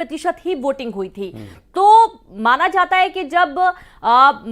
प्रतिशत ही वोटिंग हुई थी। तो माना जाता है कि जब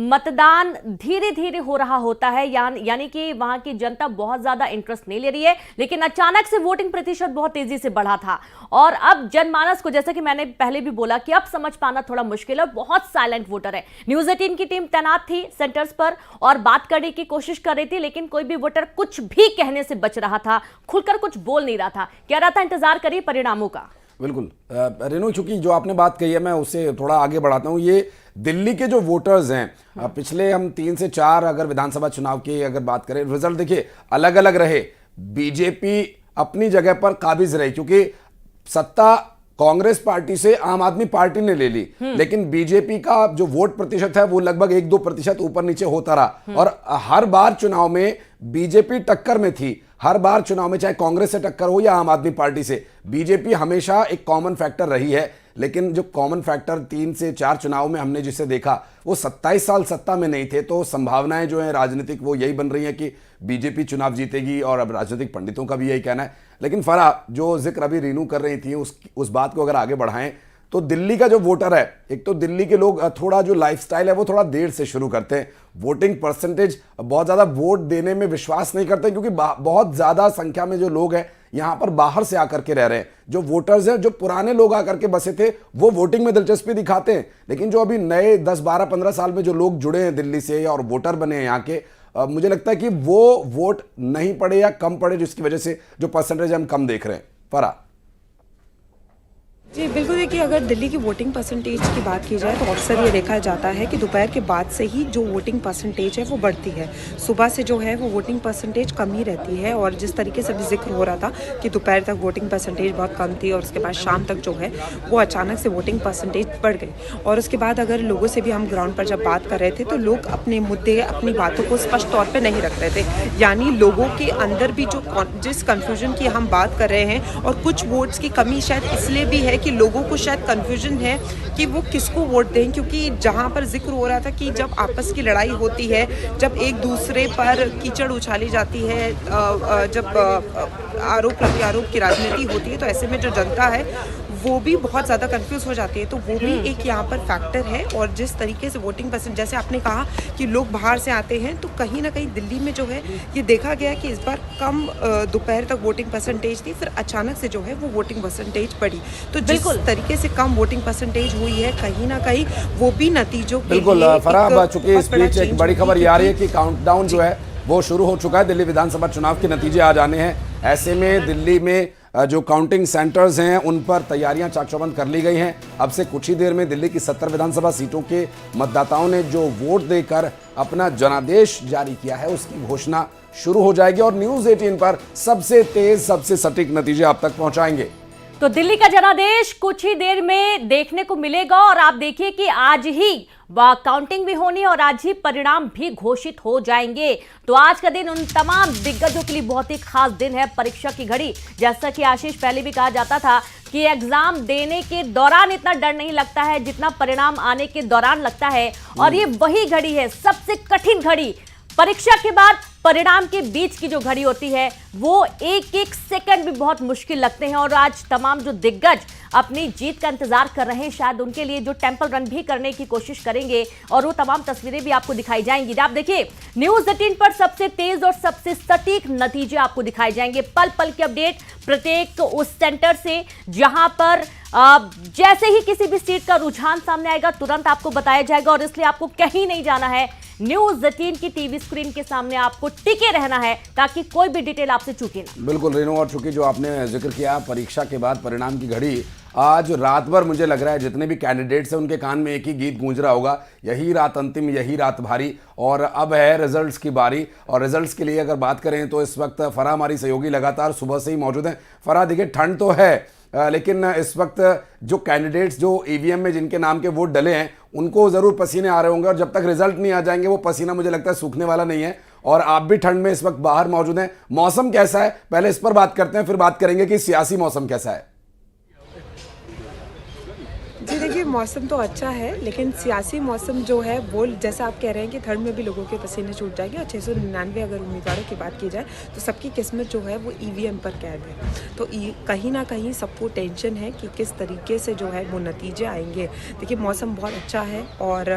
मतदान धीरे धीरे हो रहा होता है, यानी कि वहां की जनता बहुत ज्यादा इंटरेस्ट नहीं ले रही है, लेकिन अचानक से वोटिंग प्रतिशत बहुत तेजी से बढ़ा था। और अब जनमानस को, जैसे कि मैंने पहले भी बोला, कि अब समझ पाना थोड़ा मुश्किल है। बहुत साइलेंट वोटर है। न्यूज 18 की टीम तैनात थी सेंटर्स पर और बात करने की कोशिश कर रही थी, लेकिन कोई भी वोटर कुछ भी कहने से बच रहा था, खुलकर कुछ बोल नहीं रहा था, कह रहा था इंतजार करिए परिणामों का। बिल्कुल रेनू, चूंकि जो आपने बात कही है मैं उससे थोड़ा आगे बढ़ाता हूँ। ये दिल्ली के जो वोटर्स हैं, पिछले हम 3 से 4 अगर विधानसभा चुनाव की अगर बात करें, रिजल्ट देखिए अलग अलग रहे। बीजेपी अपनी जगह पर काबिज रही, क्योंकि सत्ता कांग्रेस पार्टी से आम आदमी पार्टी ने ले ली, लेकिन बीजेपी का जो वोट प्रतिशत है वो लगभग 1-2% ऊपर नीचे होता रहा। और हर बार चुनाव में बीजेपी टक्कर में थी। हर बार चुनाव में चाहे कांग्रेस से टक्कर हो या आम आदमी पार्टी से, बीजेपी हमेशा एक कॉमन फैक्टर रही है। लेकिन जो कॉमन फैक्टर 3 से 4 चुनाव में हमने जिसे देखा, वो 27 साल सत्ता में नहीं थे। तो संभावनाएं जो है राजनीतिक वो यही बन रही हैं कि बीजेपी चुनाव जीतेगी, और अब राजनीतिक पंडितों का भी यही कहना है। लेकिन फराह जो जिक्र अभी रीनू कर रही थी, उस बात को अगर आगे बढ़ाएं तो दिल्ली का जो वोटर है, एक तो दिल्ली के लोग थोड़ा जो लाइफस्टाइल है वो थोड़ा देर से शुरू करते हैं। वोटिंग परसेंटेज बहुत ज़्यादा वोट देने में विश्वास नहीं करते, क्योंकि बहुत ज़्यादा संख्या में जो लोग हैं यहाँ पर बाहर से आकर के रह रहे हैं। जो वोटर्स हैं, जो पुराने लोग आकर के बसे थे, वो वोटिंग में दिलचस्पी दिखाते हैं। लेकिन जो अभी नए 10, 12, 15 साल में जो लोग जुड़े हैं दिल्ली से और वोटर बने हैं यहाँ के, मुझे लगता है कि वो वोट नहीं पड़े या कम पड़े, जिसकी वजह से जो परसेंटेज हम कम देख रहे हैं। फराह जी बिल्कुल, देखिए अगर दिल्ली की वोटिंग परसेंटेज की बात की जाए तो अक्सर ये देखा जाता है कि दोपहर के बाद से ही जो वोटिंग परसेंटेज है वो बढ़ती है। सुबह से जो है वो वोटिंग परसेंटेज कम ही रहती है, और जिस तरीके से भी जिक्र हो रहा था कि दोपहर तक वोटिंग परसेंटेज बहुत कम थी और उसके बाद शाम तक जो है वो अचानक से वोटिंग परसेंटेज बढ़ गई। और उसके बाद अगर लोगों से भी हम ग्राउंड पर जब बात कर रहे थे तो लोग अपने मुद्दे, अपनी बातों को स्पष्ट तौर पर नहीं रख रहे थे। यानी लोगों के अंदर भी जिस कन्फ्यूजन की हम बात कर रहे हैं, और कुछ वोट्स की कमी शायद इसलिए भी है कि लोगों को शायद कंफ्यूजन है कि वो किसको वोट दें, क्योंकि जहां पर जिक्र हो रहा था कि जब आपस की लड़ाई होती है, जब एक दूसरे पर कीचड़ उछाली जाती है, जब आरोप प्रत्यारोप की राजनीति होती है, तो ऐसे में जो जनता है वो भी बहुत ज़्यादा कंफ्यूज हो जाती है। तो वो भी एक यहाँ पर फैक्टर है। और जिस तरीके से वोटिंग परसेंट, जैसे आपने कहा कि लोग बाहर से आते हैं, तो कहीं ना कहीं दिल्ली में जो है ये देखा गया कि इस बार कम दोपहर तक वोटिंग परसेंटेज थी, फिर अचानक से जो है वो वोटिंग परसेंटेज बढ़ी। तो जिस तरीके से कम वोटिंग परसेंटेज हुई है, कहीं ना कहीं वो भी नतीजों के बिल्कुल फराह, चूंकि इस बीच एक बड़ी खबर ये आ रही है कि काउंटडाउन जो है वो शुरू हो चुका है। दिल्ली विधानसभा चुनाव के नतीजे आ जाने हैं। ऐसे में दिल्ली में जो काउंटिंग सेंटर्स हैं उन पर तैयारियां चाक चौबंद कर ली गई हैं। अब से कुछ ही देर में दिल्ली की 70 विधानसभा सीटों के मतदाताओं ने जो वोट देकर अपना जनादेश जारी किया है, उसकी घोषणा शुरू हो जाएगी और न्यूज 18 पर सबसे तेज, सबसे सटीक नतीजे आप तक पहुंचाएंगे। तो दिल्ली का जनादेश कुछ ही देर में देखने को मिलेगा, और आप देखिए कि आज ही काउंटिंग भी होनी और आज ही परिणाम भी घोषित हो जाएंगे। तो आज का दिन उन तमाम दिग्गजों के लिए बहुत ही खास दिन है, परीक्षा की घड़ी। जैसा कि आशीष पहले भी कहा जाता था कि एग्जाम देने के दौरान इतना डर नहीं लगता है जितना परिणाम आने के दौरान लगता है, और ये वही घड़ी है, सबसे कठिन घड़ी। परीक्षा के बाद परिणाम के बीच की जो घड़ी होती है वो एक एक सेकंड भी बहुत मुश्किल लगते हैं। और आज तमाम जो दिग्गज अपनी जीत का इंतजार कर रहे हैं, शायद उनके लिए जो टेंपल रन भी करने की कोशिश करेंगे, और वो तमाम तस्वीरें भी आपको दिखाई जाएंगी। आप देखिए न्यूज 18 पर सबसे तेज और सबसे सटीक नतीजे आपको दिखाए जाएंगे, पल पल की अपडेट प्रत्येक उस सेंटर से जहां पर जैसे ही किसी भी सीट का रुझान सामने आएगा तुरंत आपको बताया जाएगा। और इसलिए आपको कहीं नहीं जाना है, न्यूज 18 की टीवी स्क्रीन के सामने आपको टिके रहना है ताकि कोई भी डिटेल आपसे चूके ना। बिल्कुल रेनू, और चूंकि जो आपने जिक्र किया परीक्षा के बाद परिणाम की घड़ी, आज रात भर मुझे लग रहा है जितने भी कैंडिडेट्स हैं उनके कान में एक ही गीत गूंज रहा होगा, यही रात अंतिम, यही रात भारी। और अब है रिजल्ट्स की बारी, और रिजल्ट्स के लिए अगर बात करें तो इस वक्त फराह हमारी सहयोगी लगातार सुबह से ही मौजूद हैं। फराह देखिए ठंड तो है, लेकिन इस वक्त जो कैंडिडेट्स जो ईवीएम में जिनके नाम के वोट डले हैं उनको ज़रूर पसीने आ रहे होंगे, और जब तक रिजल्ट नहीं आ जाएंगे वो पसीना मुझे लगता है सूखने वाला नहीं है। और आप भी ठंड में इस वक्त बाहर मौजूद हैं। मौसम कैसा है, पहले इस पर बात करते हैं, फिर बात करेंगे कि सियासी मौसम कैसा है। जी देखिए, मौसम तो अच्छा है, लेकिन सियासी मौसम जो है वो जैसा आप कह रहे हैं कि थर्ड में भी लोगों के पसीने छूट जाएंगे और 699 अगर उम्मीदवारों की बात की जाए तो सबकी किस्मत जो है वो ईवीएम पर कैद है। तो कहीं ना कहीं सबको टेंशन है कि किस तरीके से जो है वो नतीजे आएंगे। देखिए, मौसम बहुत अच्छा है और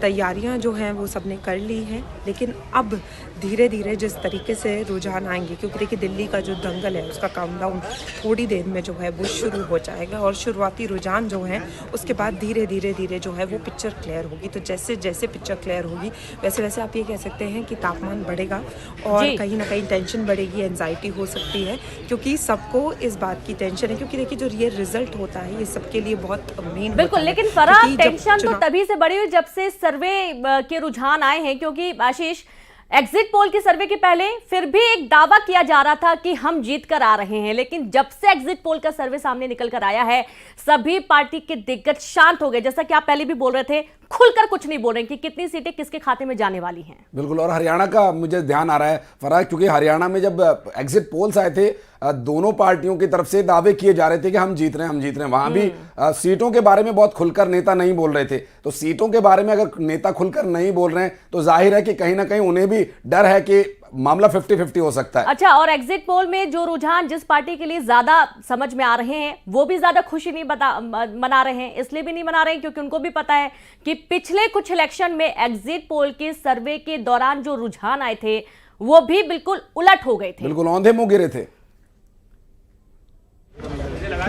तैयारियां जो हैं वो सबने कर ली हैं, लेकिन अब धीरे धीरे जिस तरीके से रुझान आएंगे, क्योंकि देखिए दिल्ली का जो दंगल है उसका काउंटडाउन थोड़ी देर में जो है वो शुरू हो जाएगा और शुरुआती रुझान जो है उसके बाद धीरे धीरे जो है वो पिक्चर क्लियर होगी। तो जैसे जैसे पिक्चर क्लियर होगी वैसे वैसे आप ये कह सकते हैं कि तापमान बढ़ेगा और जी। कहीं ना कहीं टेंशन बढ़ेगी, एंजाइटी हो सकती है, क्योंकि सबको इस बात की टेंशन है। क्योंकि देखिए जो ये रिजल्ट होता है ये सबके लिए बहुत मेन बिल्कुल, लेकिन फराह टेंशन तो तभी से बढ़ी हुई जब से सर्वे के रुझान आए हैं, क्योंकि आशीष एग्जिट पोल के सर्वे के पहले फिर भी एक दावा किया जा रहा था कि हम जीत कर आ रहे हैं, लेकिन जब से एग्जिट पोल का सर्वे सामने निकल कर आया है सभी पार्टी के दिग्गज शांत हो गए। जैसा कि आप पहले भी बोल रहे थे, खुलकर कुछ नहीं बोल रहे कि कितनी सीटें किसके खाते में जाने वाली हैं। बिल्कुल, और हरियाणा का मुझे ध्यान आ रहा है फराज, क्योंकि हरियाणा में जब एग्जिट पोल्स आए थे दोनों पार्टियों की तरफ से दावे किए जा रहे थे कि हम जीत रहे हैं, हम जीत रहे हैं। वहां भी सीटों के बारे में बहुत खुलकर नेता नहीं बोल रहे थे। तो सीटों के बारे में अगर नेता खुलकर नहीं बोल रहे हैं तो जाहिर है कि कहीं ना कहीं उन्हें भी डर है कि मामला 50-50 हो सकता है। अच्छा, और एग्जिट पोल में जो रुझान जिस पार्टी के लिए ज्यादा समझ में आ रहे हैं वो भी ज्यादा खुशी नहीं मना रहे हैं। इसलिए भी नहीं मना रहे हैं क्योंकि उनको भी पता है कि पिछले कुछ इलेक्शन में एग्जिट पोल के सर्वे के दौरान जो रुझान आए थे वो भी बिल्कुल उलट हो गए थे। बिल्कुल औंधे मुंह गिरे थे।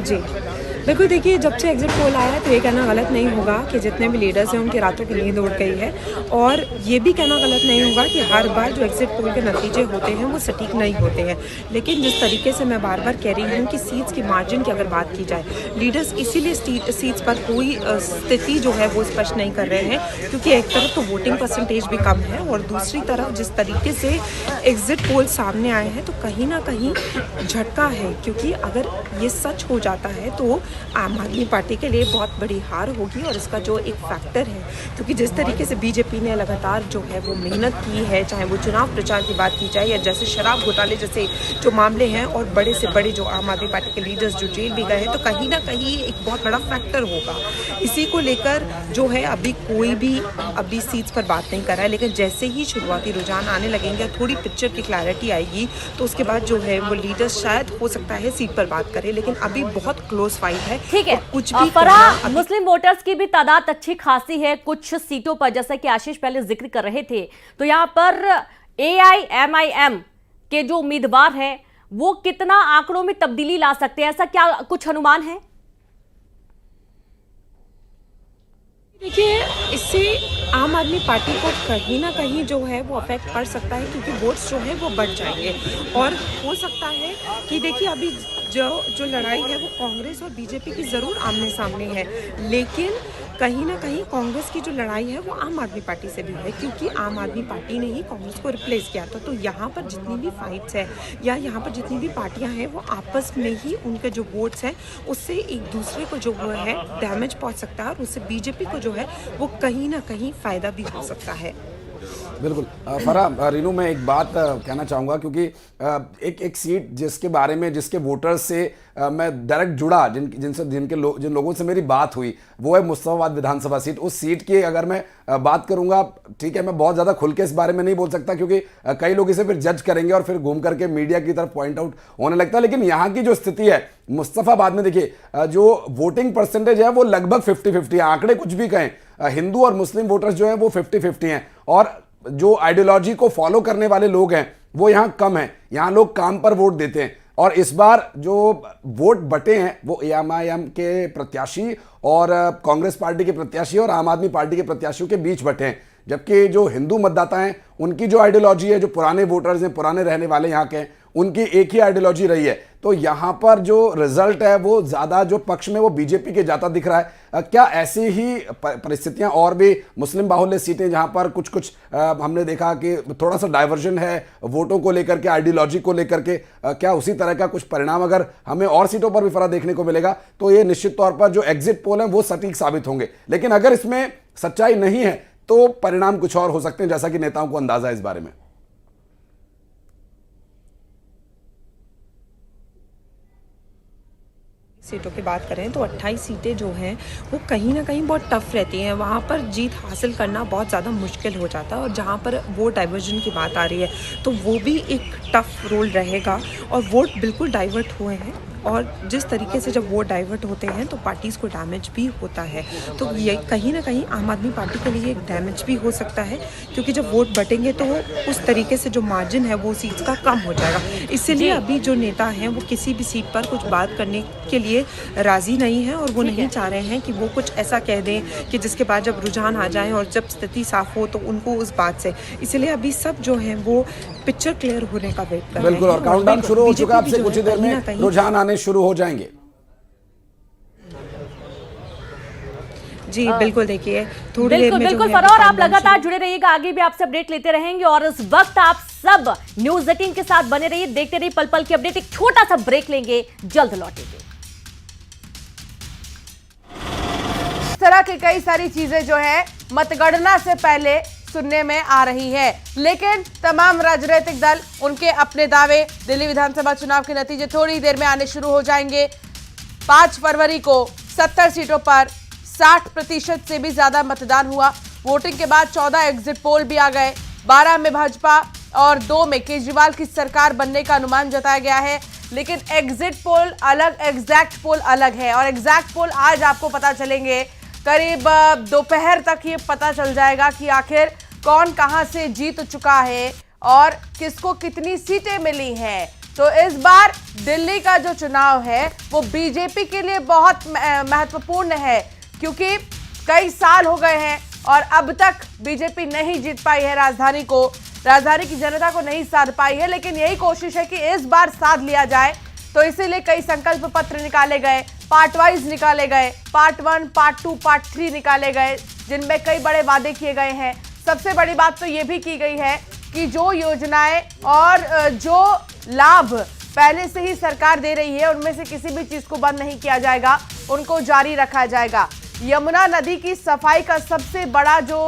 जी बिल्कुल, देखिए जब से एग्जिट पोल आया है तो ये कहना गलत नहीं होगा कि जितने भी लीडर्स हैं उनकी रातों की नींद उड़ गई है, और ये भी कहना गलत नहीं होगा कि हर बार जो एग्जिट पोल के नतीजे होते हैं वो सटीक नहीं होते हैं। लेकिन जिस तरीके से मैं बार बार कह रही हूँ कि सीट्स की मार्जिन की अगर बात की जाए, लीडर्स इसीलिए सीट्स पर कोई स्थिति जो है वो स्पष्ट नहीं कर रहे हैं क्योंकि एक तरफ तो वोटिंग परसेंटेज भी कम है और दूसरी तरफ जिस तरीके से एग्जिट पोल सामने आए हैं तो कहीं ना कहीं झटका है। क्योंकि अगर ये सच हो जाता है तो आम आदमी पार्टी के लिए बहुत बड़ी हार होगी और इसका जो एक फैक्टर है, क्योंकि जिस तरीके से बीजेपी ने लगातार जो है वो मेहनत की है, चाहे वो चुनाव प्रचार की बात की जाए या जैसे शराब घोटाले जैसे जो मामले हैं और बड़े से बड़े जो आम आदमी पार्टी के लीडर्स जो जेल भी गए हैं, तो कहीं ना कहीं एक बहुत बड़ा फैक्टर होगा। इसी को लेकर जो है अभी कोई भी अभी सीट्स पर बात नहीं कर रहा है, लेकिन जैसे ही शुरुआती रुझान आने लगेंगे, थोड़ी पिक्चर की क्लैरिटी आएगी तो उसके बाद जो है वो लीडर्स शायद हो सकता है सीट पर बात करें, लेकिन अभी बहुत क्लोज फाइट है। ठीक है, कुछ भी फराह, मुस्लिम वोटर्स की भी तादाद अच्छी खासी है कुछ सीटों पर, जैसा कि आशीष पहले जिक्र कर रहे थे। तो यहाँ पर AIMIM के जो उम्मीदवार हैं वो कितना आंकड़ों में तब्दीली ला सकते हैं, ऐसा क्या कुछ अनुमान है? देखिए, इससे आम आदमी पार्टी को कहीं ना कहीं जो है वो अफेक्ट कर सकता है, क्योंकि वोट्स जो है वो बढ़ जाएंगे और हो सकता है कि देखिए अभी जो लड़ाई है वो कांग्रेस और बीजेपी की ज़रूर आमने सामने है, लेकिन कहीं ना कहीं कांग्रेस की जो लड़ाई है वो आम आदमी पार्टी से भी है, क्योंकि आम आदमी पार्टी ने ही कांग्रेस को रिप्लेस किया था। तो यहाँ पर जितनी भी फाइट्स है या यहाँ पर जितनी भी पार्टियां हैं वो आपस में ही उनके जो वोट्स हैं उससे एक दूसरे को जो वो है डैमेज पहुँच सकता है और उससे बीजेपी को जो है वो कहीं ना कहीं फ़ायदा भी हो सकता है। बिल्कुल फराह, रीनू मैं एक बात कहना चाहूँगा, क्योंकि एक सीट जिसके बारे में जिसके वोटर्स से मैं डायरेक्ट जुड़ा, जिन लोगों से मेरी बात हुई, वो है मुस्तफाबाद विधानसभा सीट। उस सीट की अगर मैं बात करूँगा, ठीक है, मैं बहुत ज़्यादा खुल के इस बारे में नहीं बोल सकता क्योंकि कई लोग इसे फिर जज करेंगे और फिर घूम करके मीडिया की तरफ पॉइंट आउट होने लगता है। लेकिन यहाँ की जो स्थिति है मुस्तफाबाद में, देखिए जो वोटिंग परसेंटेज है वो लगभग 50-50 है। आंकड़े कुछ भी कहें, हिंदू और मुस्लिम वोटर्स जो हैं वो 50-50 हैं और जो आइडियोलॉजी को फॉलो करने वाले लोग हैं वो यहाँ कम हैं। यहाँ लोग काम पर वोट देते हैं और इस बार जो वोट बटे हैं वो AIMIM के प्रत्याशी और कांग्रेस पार्टी के प्रत्याशी और आम आदमी पार्टी के प्रत्याशियों के बीच बटे हैं, जबकि जो हिंदू मतदाता हैं उनकी जो आइडियोलॉजी है, जो पुराने वोटर्स हैं, पुराने रहने वाले यहाँ के हैं, उनकी एक ही आइडियोलॉजी रही है। तो यहाँ पर जो रिजल्ट है वो ज़्यादा जो पक्ष में वो बीजेपी के जाता दिख रहा है। क्या ऐसी ही परिस्थितियाँ और भी मुस्लिम बाहुल्य सीटें जहाँ पर कुछ हमने देखा कि थोड़ा सा डाइवर्जन है वोटों को लेकर के, आइडियोलॉजी को लेकर के, क्या उसी तरह का कुछ परिणाम अगर हमें और सीटों पर भी फर्क देखने को मिलेगा तो ये निश्चित तौर पर जो एग्जिट पोल है वो सटीक साबित होंगे। लेकिन अगर इसमें सच्चाई नहीं है तो परिणाम कुछ और हो सकते हैं, जैसा कि नेताओं को अंदाजा है इस बारे में। सीटों की बात करें तो 28 सीटें जो हैं वो कहीं ना कहीं बहुत टफ रहती हैं, वहाँ पर जीत हासिल करना बहुत ज़्यादा मुश्किल हो जाता है। और जहाँ पर वोट डाइवर्जन की बात आ रही है तो वो भी एक टफ रोल रहेगा और वोट बिल्कुल डाइवर्ट हुए हैं। और जिस तरीके से जब वोट डाइवर्ट होते हैं तो पार्टीज़ को डैमेज भी होता है, तो ये कहीं ना कहीं आम आदमी पार्टी के लिए एक डैमेज भी हो सकता है, क्योंकि जब वोट बटेंगे तो उस तरीके से जो मार्जिन है वो सीट्स का कम हो जाएगा। इसीलिए अभी जो नेता हैं वो किसी भी सीट पर कुछ बात करने के लिए राज़ी नहीं है और वो नहीं चाह रहे हैं कि वो कुछ ऐसा कह दें कि जिसके बाद जब रुझान आ जाए और जब स्थिति साफ हो तो उनको उस बात से, इसलिए अभी सब जो है वो पिक्चर क्लियर होने का वेट कर रहे हैं। बिल्कुल, और काउंटडाउन शुरू हो चुका है, आपसे कुछ ही देर में रुझान आने शुरू हो जाएंगे। जी बिल्कुल, देखिए थोड़ी देर में बिल्कुल फरोर, आप लगातार जुड़े रहिएगा, आगे भी आपसे अपडेट लेते रहेंगे और इस वक्त आप सब न्यूज़ 18 के साथ बने रहिए, देखते रहिए पल पल की अपडेट। एक छोटा सा ब्रेक लेंगे, जल्द लौटेंगे। इस तरह की कई सारी चीजें जो है मतगणना से पहले सुनने में आ रही है, लेकिन तमाम राजनीतिक दल उनके अपने दावे, दिल्ली विधानसभा चुनाव के नतीजे थोड़ी देर में आने शुरू हो जाएंगे। 5 फरवरी को 70 सीटों पर 60% से भी ज्यादा मतदान हुआ। वोटिंग के बाद 14 एग्जिट पोल भी आ गए, 12 में भाजपा और 2 में केजरीवाल की सरकार बनने का अनुमान जताया गया है। लेकिन एग्जिट पोल अलग, एग्जैक्ट पोल अलग है और एग्जैक्ट पोल आज आपको पता चलेंगे, करीब दोपहर तक ये पता चल जाएगा कि आखिर कौन कहां से जीत चुका है और किसको कितनी सीटें मिली हैं। तो इस बार दिल्ली का जो चुनाव है वो बीजेपी के लिए बहुत महत्वपूर्ण है, क्योंकि कई साल हो गए हैं और अब तक बीजेपी नहीं जीत पाई है राजधानी को, राजधानी की जनता को नहीं साध पाई है। लेकिन यही कोशिश है कि इस बार साध लिया जाए, तो इसीलिए कई संकल्प पत्र निकाले गए, पार्ट वाइज निकाले गए, पार्ट 1, पार्ट 2, पार्ट 3 निकाले गए, जिनमें कई बड़े वादे किए गए हैं। सबसे बड़ी बात तो ये भी की गई है कि जो योजनाएं और जो लाभ पहले से ही सरकार दे रही है उनमें से किसी भी चीज को बंद नहीं किया जाएगा, उनको जारी रखा जाएगा। यमुना नदी की सफाई का सबसे बड़ा जो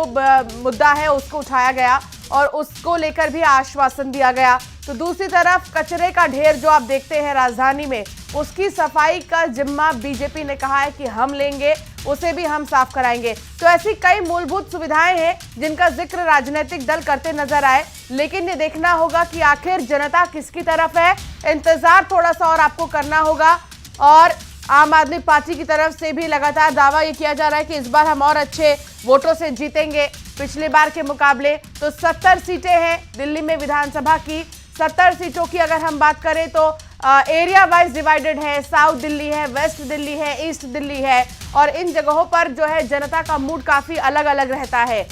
मुद्दा है उसको उठाया गया और उसको लेकर भी आश्वासन दिया गया। तो दूसरी तरफ कचरे का ढेर जो आप देखते हैं राजधानी में, उसकी सफाई का जिम्मा बीजेपी ने कहा है कि हम लेंगे, उसे भी हम साफ कराएंगे। तो ऐसी कई मूलभूत सुविधाएं हैं जिनका जिक्र राजनीतिक दल करते नजर आए, लेकिन ये देखना होगा कि आखिर जनता किसकी तरफ है। इंतजार थोड़ा सा और आपको करना होगा। और आम आदमी पार्टी की तरफ से भी लगातार दावा ये किया जा रहा है कि इस बार हम और अच्छे वोटों से जीतेंगे पिछली बार के मुकाबले। तो 70 सीटें हैं दिल्ली में विधानसभा की। 70 सीटों की अगर हम बात करें तो एरिया वाइज डिवाइडेड है, साउथ दिल्ली है, वेस्ट दिल्ली है, ईस्ट दिल्ली है, और इन जगहों पर जो है जनता का मूड काफी अलग अलग रहता है।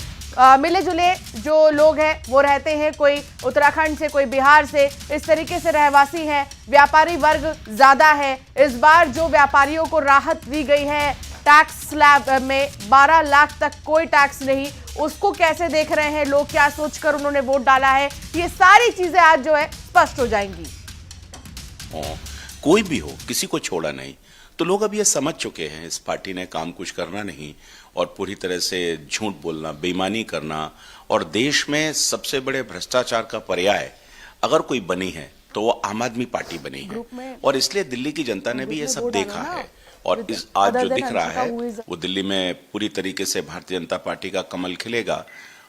मिले जुले जो लोग हैं वो रहते हैं, कोई उत्तराखंड से, कोई बिहार से, इस तरीके से रहवासी हैं। व्यापारी वर्ग ज्यादा है। इस बार जो व्यापारियों को राहत दी गई है टैक्स स्लैब में, 12 लाख तक कोई टैक्स नहीं, उसको कैसे देख रहे हैं लोग, क्या सोचकर उन्होंने वोट डाला है, ये सारी चीजें आज जो है स्पष्ट हो जाएंगी। कोई भी हो, किसी को छोड़ा नहीं। तो लोग अब ये समझ चुके हैं इस पार्टी ने काम कुछ करना नहीं और पूरी तरह से झूठ बोलना, बेईमानी करना, और देश में सबसे बड़े भ्रष्टाचार का पर्याय अगर कोई बनी है तो वो आम आदमी पार्टी बनी है। और इसलिए दिल्ली की जनता ने भी ये सब देखा है और इस आज जो दिख रहा है वो दिल्ली में पूरी तरीके से भारतीय जनता पार्टी का कमल खिलेगा।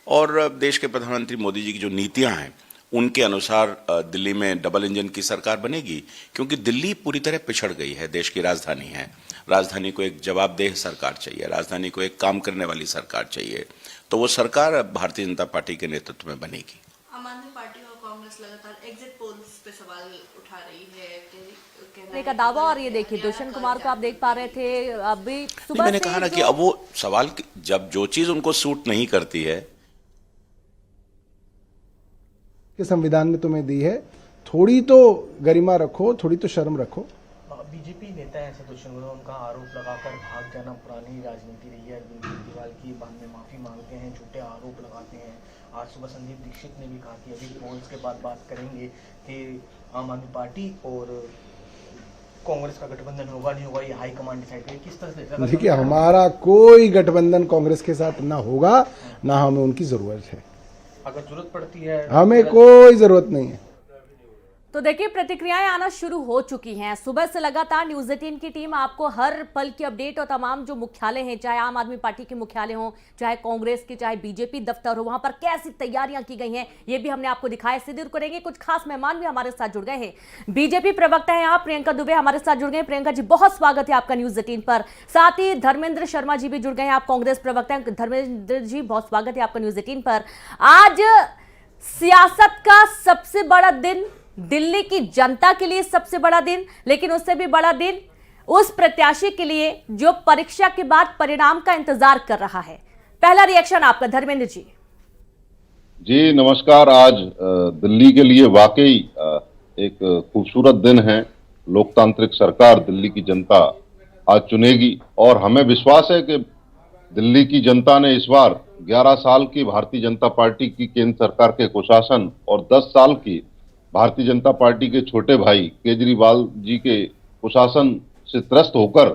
और देश के प्रधानमंत्री मोदी जी की जो नीतियां हैं उनके अनुसार दिल्ली में डबल इंजन की सरकार बनेगी, क्योंकि दिल्ली पूरी तरह पिछड़ गई है, देश की राजधानी है। राजधानी को एक जवाबदेह सरकार चाहिए, राजधानी को एक काम करने वाली सरकार चाहिए, तो वो सरकार भारतीय जनता पार्टी के नेतृत्व में बनेगी। आम आदमी पार्टी और कांग्रेस लगातार एग्जिट पोल्स पे सवाल उठा रही है का दावा। और ये देखिए दुष्यंत कुमार को आप देख पा रहे थे अभी सुबह। मैंने कहा ना कि अब वो सवाल, जब जो चीज उनको सूट नहीं करती है, कि संविधान में तुम्हें दी है, थोड़ी तो गरिमा रखो, थोड़ी तो शर्म रखो। बीजेपी नेता ऐसे दुष्यंत कुमार, उनका आरोप लगाकर भाग जाना पुरानी राजनीति रही है। अरविंद केजरीवाल की बाद में माफी मांगते हैं, झूठे आरोप लगाते हैं। आज सुबह संदीप दीक्षित ने भी कहा कि अभी पोल्स के बाद बात करेंगे कि आम आदमी पार्टी और कांग्रेस का गठबंधन होगा नहीं होगा, ये हाईकमान डिसाइड करेगी। किस तरह से? देखिए, हमारा कोई गठबंधन कांग्रेस के साथ ना होगा, ना हमें उनकी जरूरत है। अगर जरूरत पड़ती है, हमें कोई जरूरत नहीं है। तो देखिए, प्रतिक्रियाएं आना शुरू हो चुकी हैं। सुबह से लगातार न्यूज 18 की टीम आपको हर पल की अपडेट और तमाम जो मुख्यालय हैं, चाहे आम आदमी पार्टी के मुख्यालय हो, चाहे कांग्रेस के, चाहे बीजेपी दफ्तर हो, वहां पर कैसी तैयारियां की गई हैं ये भी हमने आपको दिखाया। सीधे करेंगे, कुछ खास मेहमान भी हमारे साथ जुड़ गए हैं। बीजेपी प्रवक्ता है आप प्रियंका दुबे हमारे साथ जुड़ गए। प्रियंका जी, बहुत स्वागत है आपका न्यूज 18 पर। साथ ही धर्मेंद्र शर्मा जी भी जुड़ गए हैं, आप कांग्रेस प्रवक्ता हैं। धर्मेंद्र जी, बहुत स्वागत है आपका न्यूज 18 पर। आज सियासत का सबसे बड़ा दिन, दिल्ली की जनता के लिए सबसे बड़ा दिन, लेकिन उससे भी बड़ा दिन उस प्रत्याशी के लिए जो परीक्षा के बाद परिणाम का इंतजार कर रहा है। पहला रिएक्शन आपका धर्मेंद्र जी। जी नमस्कार। आज दिल्ली के लिए वाकई एक खूबसूरत दिन है। लोकतांत्रिक सरकार दिल्ली की जनता आज चुनेगी और हमें विश्वास है कि दिल्ली की जनता ने इस बार 11 साल की भारतीय जनता पार्टी की केंद्र सरकार के कुशासन और 10 साल की भारतीय जनता पार्टी के छोटे भाई केजरीवाल जी के कुशासन से त्रस्त होकर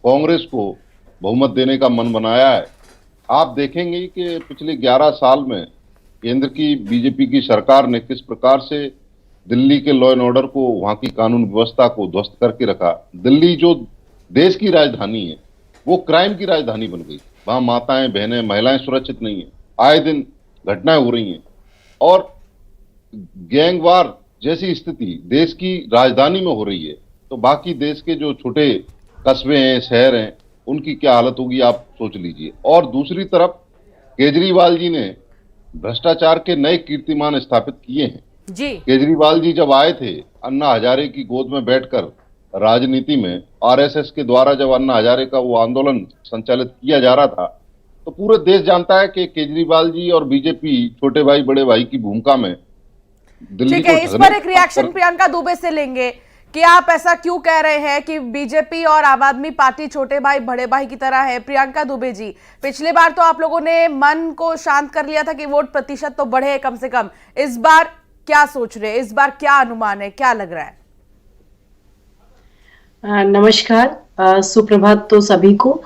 कांग्रेस को बहुमत देने का मन बनाया है। आप देखेंगे कि पिछले 11 साल में केंद्र की बीजेपी की सरकार ने किस प्रकार से दिल्ली के लॉ एंड ऑर्डर को, वहां की कानून व्यवस्था को ध्वस्त करके रखा। दिल्ली जो देश की राजधानी है वो क्राइम की राजधानी बन गई। वहां माताएं, बहनें, महिलाएं सुरक्षित नहीं है। आए दिन घटनाएं हो रही हैं और गैंगवार जैसी स्थिति देश की राजधानी में हो रही है, तो बाकी देश के जो छोटे कस्बे हैं, शहर हैं, उनकी क्या हालत होगी आप सोच लीजिए। और दूसरी तरफ केजरीवाल जी ने भ्रष्टाचार के नए कीर्तिमान स्थापित किए हैं जी। केजरीवाल जी जब आए थे अन्ना हजारे की गोद में बैठकर राजनीति में, आरएसएस के द्वारा जब अन्ना हजारे का वो आंदोलन संचालित किया जा रहा था, तो पूरे देश जानता है कि केजरीवाल जी और बीजेपी छोटे भाई बड़े भाई की भूमिका में दिल्ली ठीक है, इस पर एक रिएक्शन प्रियंका दुबे से लेंगे कि आप ऐसा क्यों कह रहे हैं कि बीजेपी और आम आदमी पार्टी छोटे भाई बड़े भाई की तरह है। प्रियंका दुबे जी, पिछली बार तो आप लोगों ने मन को शांत कर लिया था कि वोट प्रतिशत तो बढ़े कम से कम। इस बार क्या सोच रहे हैं? इस बार क्या अनुमान है, क्या लग रहा है? नमस्कार, सुप्रभात तो सभी को।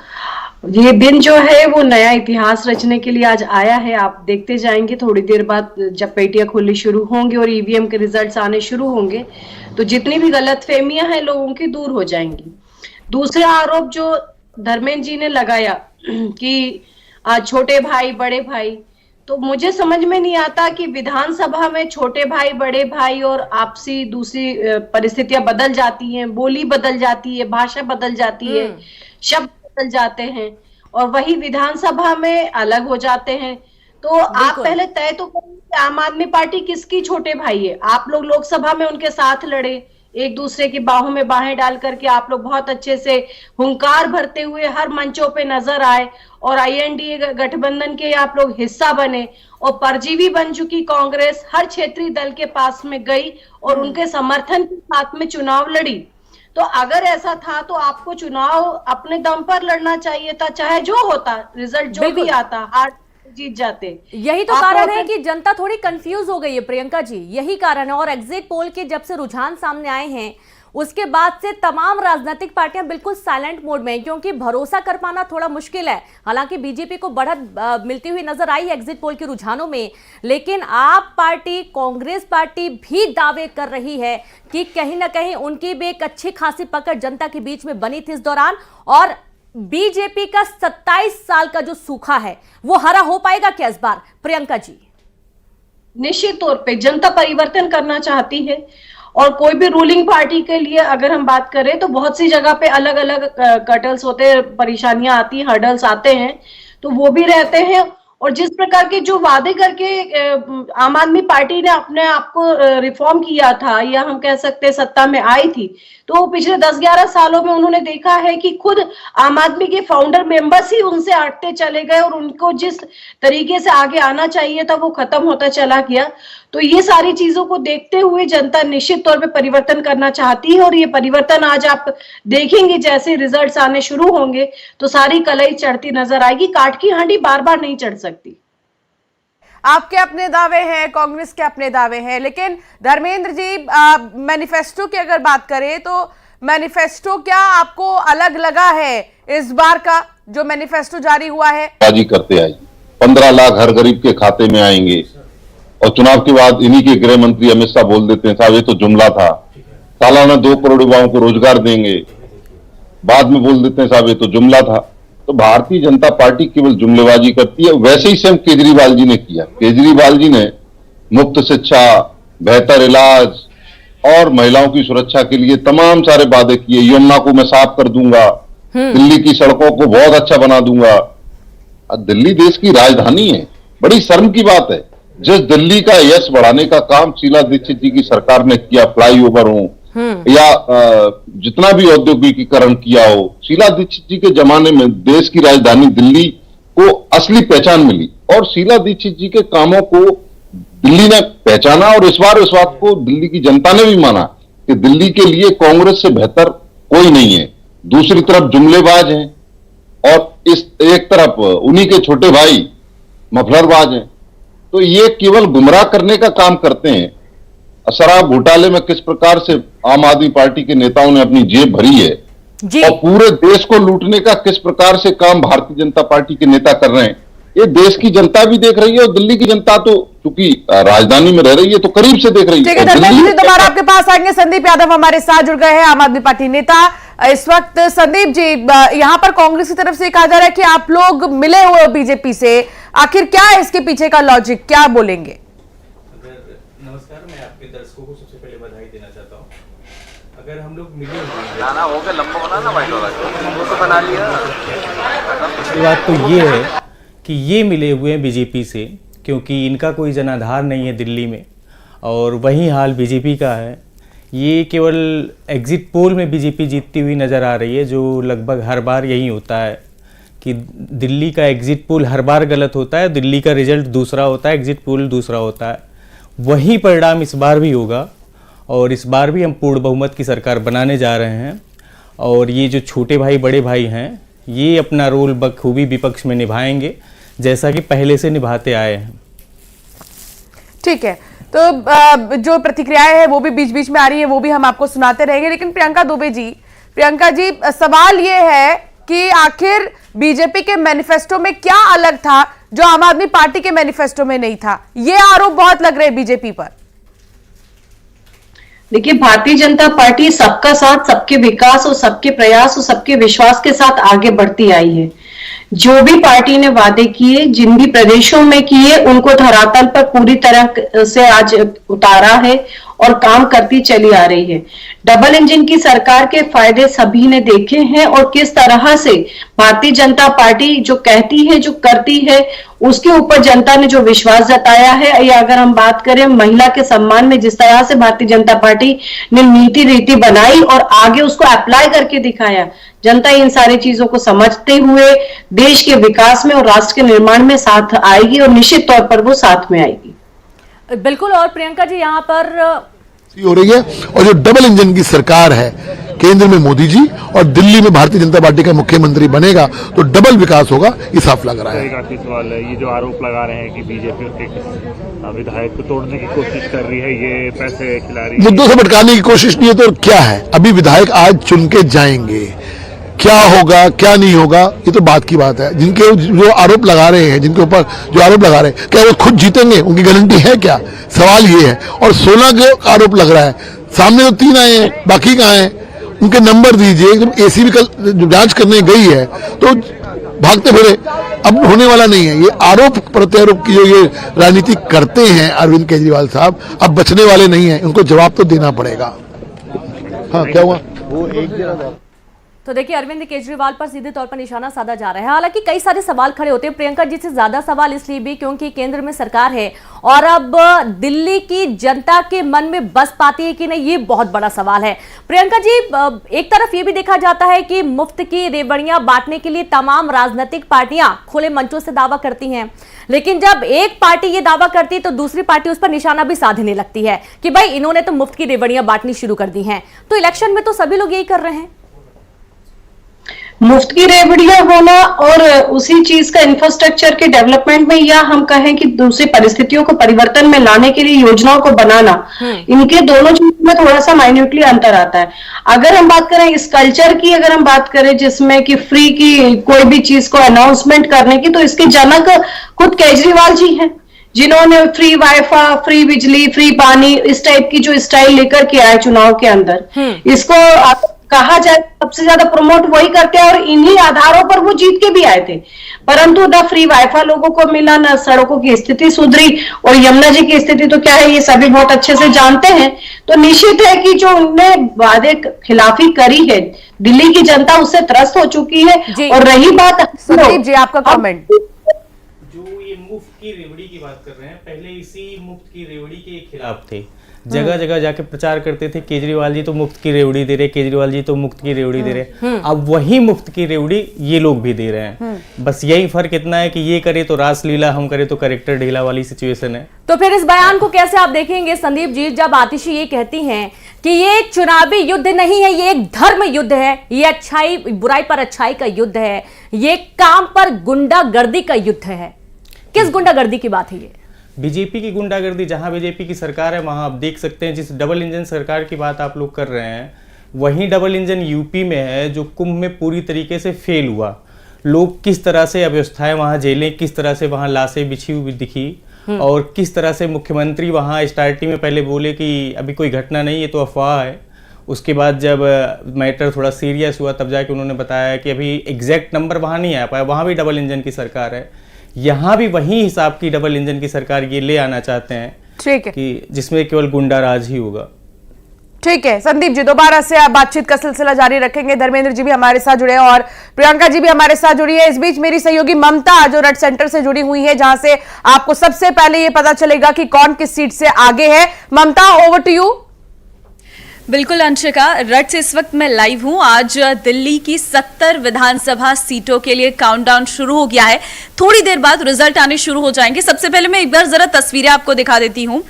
ये दिन जो है वो नया इतिहास रचने के लिए आज आया है। आप देखते जाएंगे थोड़ी देर बाद जब पेटियां खुलनी शुरू होंगी और ईवीएम के रिजल्ट्स आने शुरू होंगे तो जितनी भी गलतफहमियां हैं लोगों की दूर हो जाएंगी। दूसरा आरोप जो धर्मेंद्र जी ने लगाया कि आज छोटे भाई बड़े भाई, तो मुझे समझ में नहीं आता कि विधानसभा में छोटे भाई बड़े भाई और आपसी दूसरी परिस्थितियां बदल जाती हैं, बोली बदल जाती है, भाषा बदल जाती है, शब्द बदल जाते हैं और वही विधानसभा में अलग हो जाते हैं। तो आप पहले तय तो करिए आम आदमी पार्टी किसकी छोटे भाई है। आप लोग लोकसभा में उनके साथ लड़े, एक दूसरे की बाहों में बाहें डाल करके आप लोग बहुत अच्छे से हुंकार भरते हुए हर मंचों पे नजर आए और आईएनडीए गठबंधन के आप लोग हिस्सा बने और परजीवी बन चुकी कांग्रेस हर क्षेत्रीय दल के पास में गई और उनके समर्थन के साथ में चुनाव लड़ी। तो अगर ऐसा था तो आपको चुनाव अपने दम पर लड़ना चाहिए था, चाहे जो होता रिजल्ट जो भी आता, हार जीत जाते। यही तो कारण है कि जनता थोड़ी कंफ्यूज हो गई है प्रियंका जी, यही कारण है। और एग्जिट पोल के जब से रुझान सामने आए हैं उसके बाद से तमाम राजनीतिक पार्टियां बिल्कुल साइलेंट मोड में हैं, क्योंकि भरोसा कर पाना थोड़ा मुश्किल है। हालांकि बीजेपी को बढ़त मिलती हुई नजर आई है एग्जिट पोल के रुझानों में, लेकिन आप पार्टी, कांग्रेस पार्टी भी दावे कर रही है कि कहीं ना कहीं उनकी भी एक अच्छी खासी पकड़ जनता के बीच में बनी थी इस दौरान। और बीजेपी का 27 साल का जो सूखा है वो हरा हो पाएगा क्या इस बार प्रियंका जी? निश्चित तौर पे जनता परिवर्तन करना चाहती है और कोई भी रूलिंग पार्टी के लिए अगर हम बात करें तो बहुत सी जगह पे अलग अलग कटल्स होते हैं, परेशानियां आती हैं, हर्डल्स आते हैं, तो वो भी रहते हैं। और जिस प्रकार के जो वादे करके आम आदमी पार्टी ने अपने आप को रिफॉर्म किया था या हम कह सकते सत्ता में आई थी, तो पिछले 10-11 सालों में उन्होंने देखा है कि खुद आम आदमी के फाउंडर मेंबर्स ही उनसे हटते चले गए और उनको जिस तरीके से आगे आना चाहिए था वो खत्म होता चला गया। तो ये सारी चीजों को देखते हुए जनता निश्चित तौर पे परिवर्तन करना चाहती है और ये परिवर्तन आज आप देखेंगे जैसे रिजल्ट्स आने शुरू होंगे तो सारी कलई चढ़ती नजर आएगी। काट की हांडी बार बार नहीं चढ़ सकती। आपके अपने दावे हैं, कांग्रेस के अपने दावे हैं, लेकिन धर्मेंद्र जी मैनिफेस्टो की अगर बात करें तो मैनिफेस्टो क्या आपको अलग लगा है इस बार का जो मैनिफेस्टो जारी हुआ है? करते आए 15 लाख हर गरीब के खाते में आएंगे, और चुनाव के बाद इन्हीं के गृह मंत्री अमित शाह बोल देते हैं साहब ये तो जुमला था, सालाना 2 करोड़ युवाओं को रोजगार देंगे, बाद में बोल देते हैं साहब ये तो जुमला था। तो भारतीय जनता पार्टी केवल जुमलेबाजी करती है। वैसे ही सेम केजरीवाल जी ने किया। केजरीवाल जी ने मुफ्त शिक्षा, बेहतर इलाज और महिलाओं की सुरक्षा के लिए तमाम सारे वादे किए। यमुना को मैं साफ कर दूंगा, दिल्ली की सड़कों को बहुत अच्छा बना दूंगा। दिल्ली देश की राजधानी है, बड़ी शर्म की बात है। जिस दिल्ली का यश बढ़ाने का काम शीला दीक्षित जी की सरकार ने किया, फ्लाईओवर हो या जितना भी औद्योगिकीकरण किया हो, शीला दीक्षित जी के जमाने में देश की राजधानी दिल्ली को असली पहचान मिली और शीला दीक्षित जी के कामों को दिल्ली ने पहचाना और इस बात को दिल्ली की जनता ने भी माना कि दिल्ली के लिए कांग्रेस से बेहतर कोई नहीं है। दूसरी तरफ जुमलेबाज हैं और इस एक तरफ उन्हीं के छोटे भाई मफलरबाज हैं। तो ये केवल गुमराह करने का काम करते हैं। शराब घोटाले में किस प्रकार से आम आदमी पार्टी के नेताओं ने अपनी जेब भरी है और पूरे देश को लूटने का किस प्रकार से काम भारतीय जनता पार्टी के नेता कर रहे हैं, ये देश की जनता भी देख रही है और दिल्ली की जनता तो चूंकि राजधानी में रह रही है तो करीब से देख रही है। ठीक है, धर्मेंद्र जी दोबारा आपके पास आएंगे। संदीप यादव हमारे साथ जुड़ गए हैं, आम आदमी पार्टी नेता। इस वक्त संदीप जी, यहाँ पर कांग्रेस की तरफ से कहा जा रहा है कि आप लोग मिले हुए हो बीजेपी से, आखिर क्या है इसके पीछे का लॉजिक, क्या बोलेंगे? नमस्कार, मैं आपके दर्शकों को सबसे पहले बधाई देना चाहता हूँ। अगर हम लोग मिले बात तो ये है कि ये मिले हुए हैं बीजेपी से, क्योंकि इनका कोई जनाधार नहीं है दिल्ली में और वही हाल बीजेपी का है। ये केवल एग्जिट पोल में बीजेपी जीतती हुई नज़र आ रही है, जो लगभग हर बार यही होता है कि दिल्ली का एग्जिट पोल हर बार गलत होता है, दिल्ली का रिजल्ट दूसरा होता है, एग्जिट पोल दूसरा होता है। वही परिणाम इस बार भी होगा और इस बार भी हम पूर्ण बहुमत की सरकार बनाने जा रहे हैं। और ये जो छोटे भाई बड़े भाई हैं, ये अपना रोल बखूबी विपक्ष में निभाएंगे, जैसा कि पहले से निभाते आए हैं। ठीक है, तो जो प्रतिक्रियाएं हैं वो भी बीच बीच में आ रही है, वो भी हम आपको सुनाते रहेंगे। लेकिन प्रियंका दुबे जी, सवाल ये है कि आखिर बीजेपी के मैनिफेस्टो में क्या अलग था जो आम आदमी पार्टी के मैनिफेस्टो में नहीं था? ये आरोप बहुत लग रहे हैं बीजेपी पर। देखिए, भारतीय जनता पार्टी सबका साथ, सबके विकास और सबके प्रयास और सबके विश्वास के साथ आगे बढ़ती आई है। जो भी पार्टी ने वादे किए, जिन भी प्रदेशों में किए, उनको धरातल पर पूरी तरह से आज उतारा है और काम करती चली आ रही है। डबल इंजन की सरकार के फायदे सभी ने देखे हैं और किस तरह से भारतीय जनता पार्टी जो कहती है, जो करती है, उसके ऊपर जनता ने जो विश्वास जताया है। या अगर हम बात करें महिला के सम्मान में, जिस तरह से भारतीय जनता पार्टी ने नीति रीति बनाई और आगे उसको अप्लाई करके दिखाया, जनता इन सारी चीजों को समझते हुए देश के विकास में और राष्ट्र के निर्माण में साथ आएगी और निश्चित तौर पर वो साथ में आएगी। बिल्कुल। और प्रियंका जी, यहाँ पर हो रही है और जो डबल इंजन की सरकार है, केंद्र में मोदी जी और दिल्ली में भारतीय जनता पार्टी का मुख्यमंत्री बनेगा तो डबल विकास होगा, ये साफ लग रहा है। काफी सवाल है, ये जो आरोप लगा रहे हैं कि बीजेपी एक विधायक को तोड़ने की कोशिश कर रही है, ये पैसे खिला रही है, मुद्दों से भटकाने की कोशिश नहीं है तो क्या है? अभी विधायक आज चुन के जाएंगे, क्या होगा क्या नहीं होगा ये तो बात की बात है। जिनके जो आरोप लगा रहे हैं, जिनके ऊपर जो आरोप लगा रहे हैं, क्या वो खुद जीतेंगे? उनकी गारंटी है क्या? सवाल ये है। और 16 के आरोप लग रहा है, सामने तो 3 आए हैं, बाकी कहाँ हैं? उनके नंबर दीजिए। जब एसीबी कल जांच करने गई है तो भागते फिरे, अब होने वाला नहीं है। ये आरोप प्रत्यारोप की जो ये राजनीति करते हैं अरविंद केजरीवाल साहब, अब बचने वाले नहीं है, उनको जवाब तो देना पड़ेगा। हाँ, क्या हुआ? वो एक तो देखिए, अरविंद केजरीवाल पर सीधे तौर पर निशाना साधा जा रहा है। हालांकि कई सारे सवाल खड़े होते हैं प्रियंका जी से, ज्यादा सवाल इसलिए भी क्योंकि केंद्र में सरकार है और अब दिल्ली की जनता के मन में बस पाती है कि नहीं, ये बहुत बड़ा सवाल है। प्रियंका जी, एक तरफ ये भी देखा जाता है कि मुफ्त की रेवड़ियां बांटने के लिए तमाम राजनीतिक पार्टियां खुले मंचों से दावा करती हैं, लेकिन जब एक पार्टी ये दावा करती है तो दूसरी पार्टी उस पर निशाना भी साधने लगती है कि भाई इन्होंने तो मुफ्त की रेवड़ियां बांटनी शुरू कर दी हैं। तो इलेक्शन में तो सभी लोग यही कर रहे हैं। मुफ्त की रेवड़ियां होना और उसी चीज का इंफ्रास्ट्रक्चर के डेवलपमेंट में, या हम कहें कि दूसरी परिस्थितियों को परिवर्तन में लाने के लिए योजनाओं को बनाना, इनके दोनों चीजों में थोड़ा सा माइन्यूटली अंतर आता है। अगर हम बात करें इस कल्चर की, अगर हम बात करें जिसमें कि फ्री की कोई भी चीज को अनाउंसमेंट करने की, तो इसके जनक खुद केजरीवाल जी हैं, जिन्होंने फ्री वाईफाई, फ्री बिजली, फ्री पानी, इस टाइप की जो स्टाइल लेकर के आए चुनाव के अंदर, इसको कहा जाए सबसे ज्यादा प्रमोट वही करते हैं और इन्हीं आधारों पर वो जीत के भी आए थे। परंतु न फ्री वाईफाई लोगों को मिला, न सड़कों की स्थिति सुधरी, और यमुना जी की स्थिति तो क्या है ये सभी बहुत अच्छे से जानते हैं। तो निश्चित है कि जो उन्होंने वादे खिलाफी करी है, दिल्ली की जनता उससे त्रस्त हो चुकी है। और रही बात संदीप जी, आपका कमेंट। जो ये मुफ्त की रेवड़ी की बात कर रहे हैं, पहले इसी मुफ्त की रेवड़ी के खिलाफ थे, जगह जगह जाके प्रचार करते थे, केजरीवाल जी तो मुफ्त की रेवड़ी दे रहे, केजरीवाल जी तो मुफ्त की रेवड़ी दे रहे। अब वही मुफ्त की रेवड़ी ये लोग भी दे रहे हैं। बस यही फर्क इतना है कि ये करे तो रासलीला, हम करे तो करेक्टर ढीला वाली सिचुएशन है। तो फिर इस बयान को कैसे आप देखेंगे संदीप जी, जब आतिशी ये कहती हैं कि ये चुनावी युद्ध नहीं है, ये एक धर्म युद्ध है, ये अच्छाई बुराई पर अच्छाई का युद्ध है, ये काम पर गुंडागर्दी का युद्ध है। किस गुंडागर्दी की बात है ये? बीजेपी की गुंडागर्दी, जहां बीजेपी की सरकार है वहां आप देख सकते हैं। जिस डबल इंजन सरकार की बात आप लोग कर रहे हैं, वही डबल इंजन यूपी में है जो कुंभ में पूरी तरीके से फेल हुआ। लोग किस तरह से अव्यवस्थाएं वहां जेलें, किस तरह से वहां लाशें बिछी हुई दिखी, और किस तरह से मुख्यमंत्री वहां स्टार्टिंग में पहले बोले कि अभी कोई घटना नहीं, ये तो अफवाह है। उसके बाद जब मैटर थोड़ा सीरियस हुआ तब जाके उन्होंने बताया कि अभी एग्जैक्ट नंबर वहां नहीं आ पाया, वहां भी डबल इंजन की सरकार है। यहाँ भी वही हिसाब की डबल इंजन की सरकार ये ले आना चाहते हैं, ठीक है, कि जिसमें केवल गुंडा राज ही होगा। ठीक है संदीप जी, दोबारा से आप बातचीत का सिलसिला जारी रखेंगे। धर्मेंद्र जी भी हमारे साथ जुड़े हैं और प्रियंका जी भी हमारे साथ जुड़ी है। इस बीच मेरी सहयोगी ममता जो रट सेंटर से जुड़ी हुई है, जहां से आपको सबसे पहले ये पता चलेगा कि कौन किस सीट से आगे है। ममता, ओवर टू यू। बिल्कुल अंशिका, रट से इस वक्त मैं लाइव हूं। आज दिल्ली की 70 विधानसभा सीटों के लिए काउंटडाउन शुरू हो गया है। थोड़ी देर बाद रिजल्ट आने शुरू हो जाएंगे। सबसे पहले मैं एक बार जरा तस्वीरें आपको दिखा देती हूं।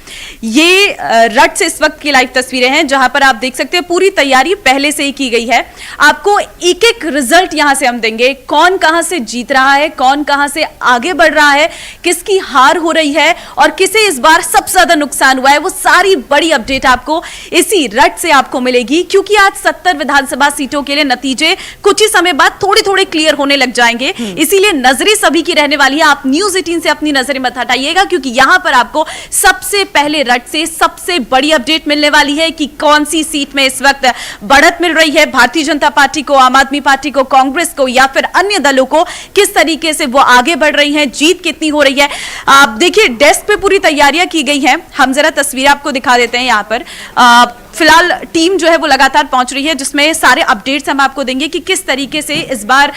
ये रट से इस वक्त की लाइव तस्वीरें हैं, जहां पर आप देख सकते हैं पूरी तैयारी पहले से ही की गई है। आपको एक एक रिजल्ट यहां से हम देंगे, कौन कहां से जीत रहा है, कौन कहां से आगे बढ़ रहा है, किसकी हार हो रही है और किसे इस बार सबसे ज्यादा नुकसान हुआ है, वो सारी बड़ी अपडेट आपको इसी रट से आपको मिलेगी। क्योंकि आज 70 विधानसभा सीटों के लिए नतीजे कुछ ही समय बाद थोड़े थोड़े क्लियर होने लग जाएंगे, इसीलिए नजरें सभी की रहने वाली है। आप न्यूज़ 18 से अपनी नजरें मत हटाइएगा, क्योंकि यहां पर आपको सबसे पहले रट से सबसे बड़ी अपडेट मिलने वाली है कि कौन सी सीट में इस वक्त बढ़त मिल रही है भारतीय जनता पार्टी को, आम आदमी पार्टी को, कांग्रेस को या फिर अन्य दलों को, किस तरीके से वो आगे बढ़ रही हैं, जीत कितनी हो रही है। आप देखिए डेस्क पे पूरी तैयारियां की गई हैं। हम जरा तस्वीर आपको दिखा देते हैं। यहां पर फिलहाल टीम जो है वो लगातार पहुंच रही है, जिसमें सारे अपडेट्स हम आपको देंगे कि किस तरीके से इस बार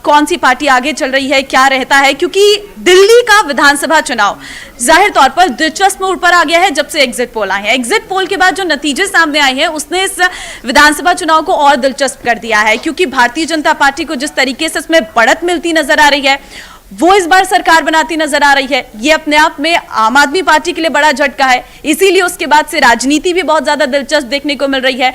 कौन सी पार्टी आगे चल रही है, क्या रहता है। क्योंकि दिल्ली का विधानसभा चुनाव जाहिर तौर पर दिलचस्प मोड़ पर आ गया है जब से एग्जिट पोल आए हैं। एग्जिट पोल के बाद जो नतीजे सामने आए हैं उसने इस विधानसभा चुनाव को और दिलचस्प कर दिया है, क्योंकि भारतीय जनता पार्टी को जिस तरीके से इसमें बढ़त मिलती नजर आ रही है, वो इस बार सरकार बनाती नजर आ रही है। ये अपने आप में आम आदमी पार्टी के लिए बड़ा झटका है, इसीलिए उसके बाद से राजनीति भी बहुत ज्यादा दिलचस्प देखने को मिल रही है।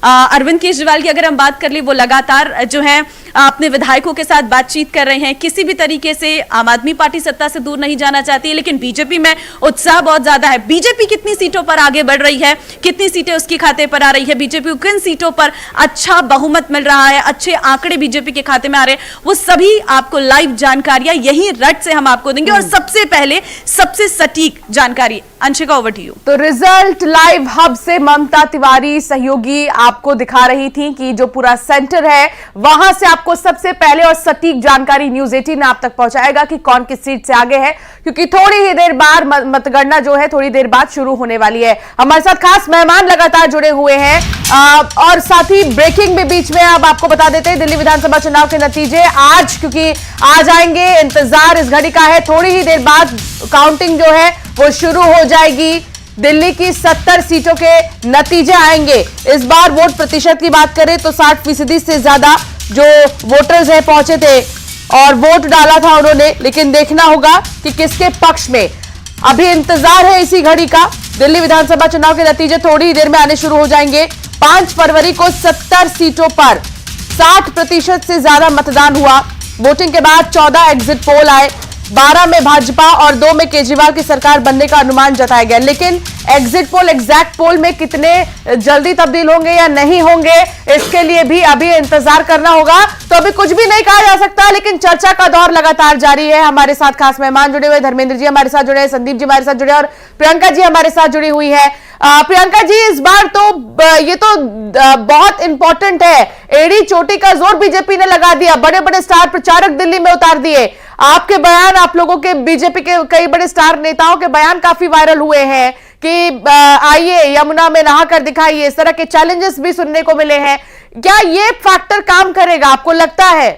अरविंद केजरीवाल की अगर हम बात कर ले, वो लगातार जो है अपने विधायकों के साथ बातचीत कर रहे हैं। किसी भी तरीके से आम आदमी पार्टी सत्ता से दूर नहीं जाना चाहती है, लेकिन बीजेपी में उत्साह बहुत ज्यादा है। बीजेपी कितनी सीटों पर आगे बढ़ रही है, कितनी सीटें उसके खाते पर आ रही है, बीजेपी को किन सीटों पर अच्छा बहुमत मिल रहा है, अच्छे आंकड़े बीजेपी के खाते में आ रहे हैं, वो सभी आपको लाइव जानकारियां यही रट से हम आपको देंगे। और सबसे पहले सबसे सटीक जानकारी, अंशिका ओवर टू यू। तो रिजल्ट लाइव हब से ममता तिवारी सहयोगी आपको दिखा रही थी कि जो पूरा सेंटर है वहां से आपको सबसे पहले और सटीक जानकारी न्यूज़ 18 आप तक पहुंचाएगा कि कौन किस सीट से आगे है, क्योंकि थोड़ी ही देर बाद मतगणना जो है थोड़ी देर बाद शुरू होने वाली है। हमारे साथ खास मेहमान लगातार जुड़े हुए हैं और साथ ही ब्रेकिंग भी बीच में अब आपको बता देते हैं। दिल्ली विधानसभा चुनाव के नतीजे आज क्योंकि आ जाएंगे, इंतजार इस घड़ी का है, थोड़ी ही देर बाद काउंटिंग जो है वो शुरू हो जाएगी। दिल्ली की 70 सीटों के नतीजे आएंगे। इस बार वोट प्रतिशत की बात करें तो 60% से ज्यादा जो वोटर्स हैं पहुंचे थे और वोट डाला था उन्होंने, लेकिन देखना होगा कि किसके पक्ष में। अभी इंतजार है इसी घड़ी का। दिल्ली विधानसभा चुनाव के नतीजे थोड़ी ही देर में आने शुरू हो जाएंगे। 5 फरवरी को 70 सीटों पर 60% से ज्यादा मतदान हुआ। वोटिंग के बाद 14 एग्जिट पोल आए। 12 में भाजपा और 2 में केजरीवाल की सरकार बनने का अनुमान जताया गया। लेकिन एग्जिट पोल, एग्जैक्ट पोल में कितने जल्दी तब्दील होंगे या नहीं होंगे, इसके लिए भी अभी इंतजार करना होगा। तो अभी कुछ भी नहीं कहा जा सकता, लेकिन चर्चा का दौर लगातार जारी है। हमारे साथ खास मेहमान जुड़े हुए, धर्मेंद्र जी हमारे साथ जुड़े हैं, संदीप जी हमारे साथ जुड़े और प्रियंका जी हमारे साथ जुड़ी हुई है। प्रियंका जी, इस बार तो ये तो बहुत इंपॉर्टेंट है, एड़ी चोटी का जोर बीजेपी ने लगा दिया, बड़े बड़े स्टार प्रचारक दिल्ली में उतार दिए। आपके बयान, आप लोगों के, बीजेपी के कई बड़े स्टार नेताओं के बयान काफी वायरल हुए हैं कि आइए यमुना में नहा कर दिखाइए, इस तरह के चैलेंजेस भी सुनने को मिले हैं। क्या ये फैक्टर काम करेगा, आपको लगता है?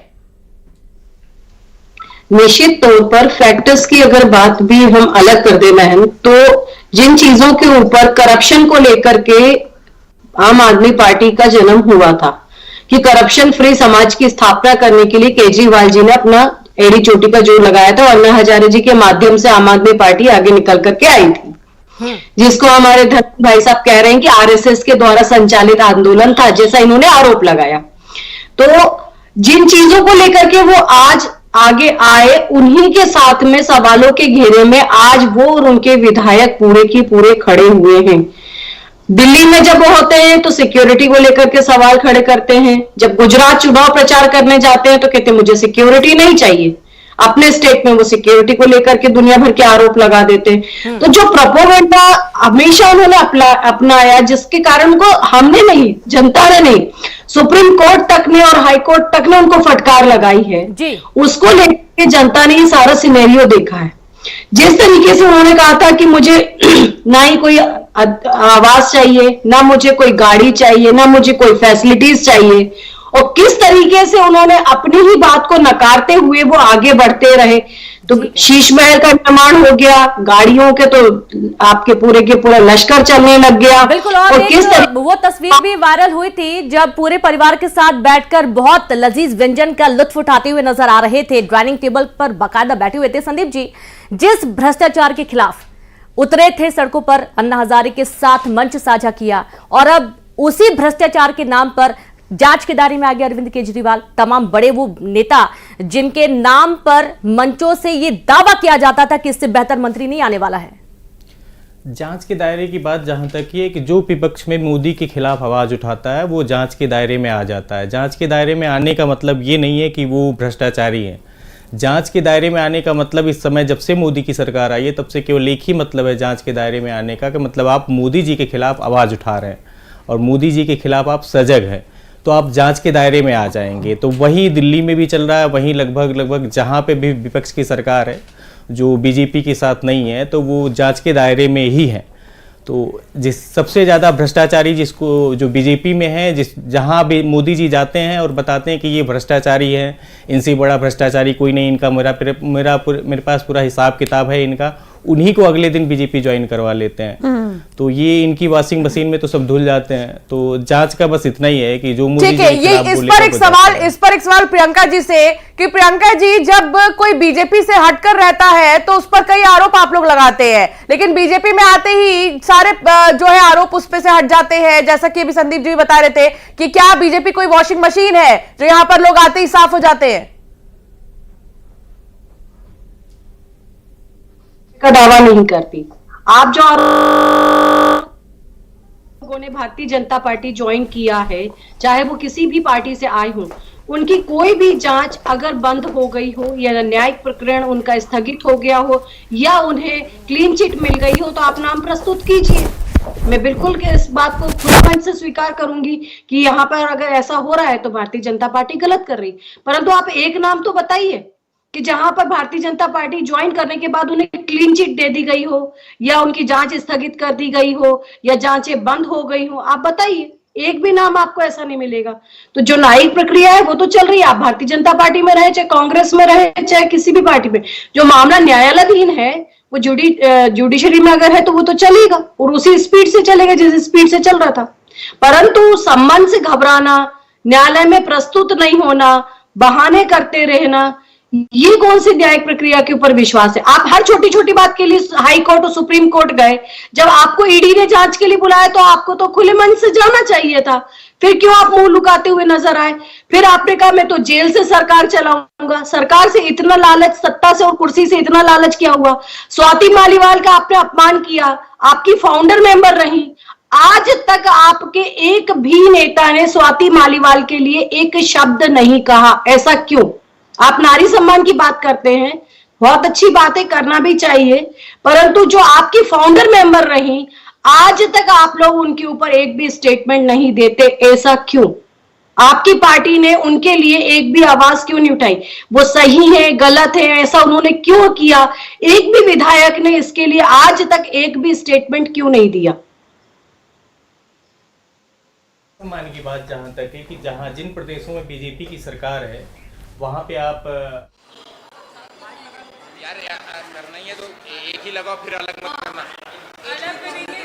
निश्चित तौर पर फैक्टर्स की अगर बात भी हम अलग कर दे बहन, तो जिन चीजों के ऊपर करप्शन को लेकर के आम आदमी पार्टी का जन्म हुआ था कि करप्शन फ्री समाज की स्थापना करने के लिए केजरीवाल जी ने अपना एड़ी चोटी का जोर लगाया था और अन्ना हजारे जी के माध्यम से आम आदमी पार्टी आगे निकल करके आई थी, जिसको हमारे धर्म भाई साहब कह रहे हैं कि आरएसएस के द्वारा संचालित आंदोलन था, जैसा इन्होंने आरोप लगाया। तो जिन चीजों को लेकर के वो आज आगे आए, उन्हीं के साथ में सवालों के घेरे में आज वो और उनके विधायक पूरे की पूरे खड़े हुए हैं। दिल्ली में जब वो होते हैं तो सिक्योरिटी को लेकर के सवाल खड़े करते हैं, जब गुजरात चुनाव प्रचार करने जाते हैं तो कहते हैं मुझे सिक्योरिटी नहीं चाहिए, अपने स्टेट में वो सिक्योरिटी को लेकर के दुनिया भर के आरोप लगा देते हैं। तो जो प्रोपोगेंडा हमेशा उन्होंने अपनाया, जिसके कारण उनको हमने नहीं, जनता ने नहीं, सुप्रीम कोर्ट तक ने और हाई कोर्ट तक ने उनको फटकार लगाई है, उसको लेकर जनता ने ये सारा सिनेरियो देखा है। जिस तरीके से उन्होंने कहा था कि मुझे ना ही कोई आवास चाहिए, ना मुझे कोई गाड़ी चाहिए, ना मुझे कोई फैसिलिटीज चाहिए, और किस तरीके से उन्होंने अपनी ही बात को नकारते हुए वो आगे बढ़ते रहे। तो शीश महल का निर्माण हो गया, गाड़ियों के तो आपके पूरे के पूरा लश्कर चलने लग गया। बिल्कुल, और किस वो तस्वीर भी वायरल हुई थी जब पूरे परिवार के साथ बैठकर बहुत लजीज व्यंजन का लुत्फ उठाते हुए नजर आ रहे थे, डाइनिंग टेबल पर बाकायदा बैठे हुए थे। संदीप जी, जिस भ्रष्टाचार के खिलाफ उतरे थे सड़कों पर, अन्ना हजारे के साथ मंच साझा किया, और अब उसी भ्रष्टाचार के नाम पर जांच के दायरे में आ गया अरविंद केजरीवाल, तमाम बड़े वो नेता जिनके नाम पर मंचों से ये दावा किया जाता था कि इससे बेहतर मंत्री नहीं आने वाला है। जांच के दायरे की बात जहां तक ये कि जो विपक्ष में मोदी के खिलाफ आवाज उठाता है वो जांच के दायरे में आ जाता है। जांच के दायरे में आने का मतलब ये नहीं है कि वो भ्रष्टाचारी है। जांच के दायरे में आने का मतलब इस समय जब से मोदी की सरकार आई है तब से केवल एक ही मतलब है जांच के दायरे में आने का, कि मतलब आप मोदी जी के खिलाफ आवाज उठा रहे हैं और मोदी जी के खिलाफ आप सजग हैं तो आप जांच के दायरे में आ जाएंगे। तो वही दिल्ली में भी चल रहा है, वहीं लगभग जहां पे भी विपक्ष की सरकार है जो बीजेपी के साथ नहीं है तो वो जांच के दायरे में ही है। तो जिस सबसे ज़्यादा भ्रष्टाचारी जिसको जो बीजेपी में है, जहां भी मोदी जी जाते हैं और बताते हैं कि ये भ्रष्टाचारी है, इनसे बड़ा भ्रष्टाचारी कोई नहीं, इनका मेरे पास पूरा हिसाब किताब है इनका, उन्हीं को अगले दिन बीजेपी ज्वाइन करवा लेते हैं। तो ये इनकी वॉशिंग मशीन में तो सब धुल जाते हैं। तो जांच का बस इतना ही है कि जो मोदी जी ये इस पर एक सवाल प्रियंका जी से कि प्रियंका जी, जब कोई बीजेपी से हटकर रहता है तो उस पर कई आरोप आप लोग लगाते हैं, लेकिन बीजेपी में आते ही सारे जो है आरोप उस पे से हट जाते हैं, जैसा कि अभी संदीप जी बता रहे थे कि क्या बीजेपी कोई वॉशिंग मशीन है जो यहाँ पर लोग आते ही साफ हो जाते हैं? का दावा नहीं करती। आप जो लोगों ने भारतीय जनता पार्टी ज्वाइन किया है, चाहे वो किसी भी पार्टी से आए हों, उनकी कोई भी जांच अगर बंद हो गई हो या न्यायिक प्रकरण उनका स्थगित हो गया हो या उन्हें क्लीन चिट मिल गई हो तो आप नाम प्रस्तुत कीजिए। मैं बिल्कुल इस बात को खुले मन से स्वीकार करूंगी कि यहाँ पर अगर ऐसा हो रहा है तो भारतीय जनता पार्टी गलत कर रही, परंतु आप एक नाम तो बताइए कि जहां पर भारतीय जनता पार्टी ज्वाइन करने के बाद उन्हें क्लीन चिट दे दी गई हो या उनकी जांच स्थगित कर दी गई हो या जांचें बंद हो गई हो, आप बताइए, एक भी नाम आपको ऐसा नहीं मिलेगा। तो जो न्यायिक प्रक्रिया है वो तो चल रही है, आप भारतीय जनता पार्टी में रहे, चाहे कांग्रेस में रहे, चाहे किसी भी पार्टी में, जो मामला न्यायालयीन है वो जुडिशरी में अगर है तो वो तो चलेगा और उसी स्पीड से चलेगा जिस स्पीड से चल रहा था। परंतु सम्मान से घबराना, न्यायालय में प्रस्तुत नहीं होना, बहाने करते रहना, ये कौन सी न्यायिक प्रक्रिया के ऊपर विश्वास है? आप हर छोटी छोटी बात के लिए हाई कोर्ट और सुप्रीम कोर्ट गए, जब आपको ईडी ने जांच के लिए बुलाया तो आपको तो खुले मन से जाना चाहिए था, फिर क्यों आप मुंह लुकाते हुए नजर आए? फिर आपने कहा मैं तो जेल से सरकार चलाऊंगा। सरकार से इतना लालच, सत्ता से और कुर्सी से इतना लालच क्या हुआ? स्वाति मालीवाल का आपने अपमान किया, आपकी फाउंडर मेंबर रही, आज तक आपके एक भी नेता ने स्वाति मालीवाल के लिए एक शब्द नहीं कहा। ऐसा क्यों? आप नारी सम्मान की बात करते हैं, बहुत अच्छी बातें करना भी चाहिए, परंतु जो आपकी फाउंडर मेंबर रही, आज तक आप लोग उनके ऊपर एक भी स्टेटमेंट नहीं देते। ऐसा क्यों? आपकी पार्टी ने उनके लिए एक भी आवाज क्यों नहीं उठाई? वो सही है, गलत है, ऐसा उन्होंने क्यों किया? एक भी विधायक ने इसके लिए आज तक एक भी स्टेटमेंट क्यों नहीं दिया? सम्मान की बात जहां तक है कि जहां जिन प्रदेशों में बीजेपी की सरकार है वहां पे आप यार करना ही है तो एक ही लगाओ, फिर अलग मत करना। अलग करेंगे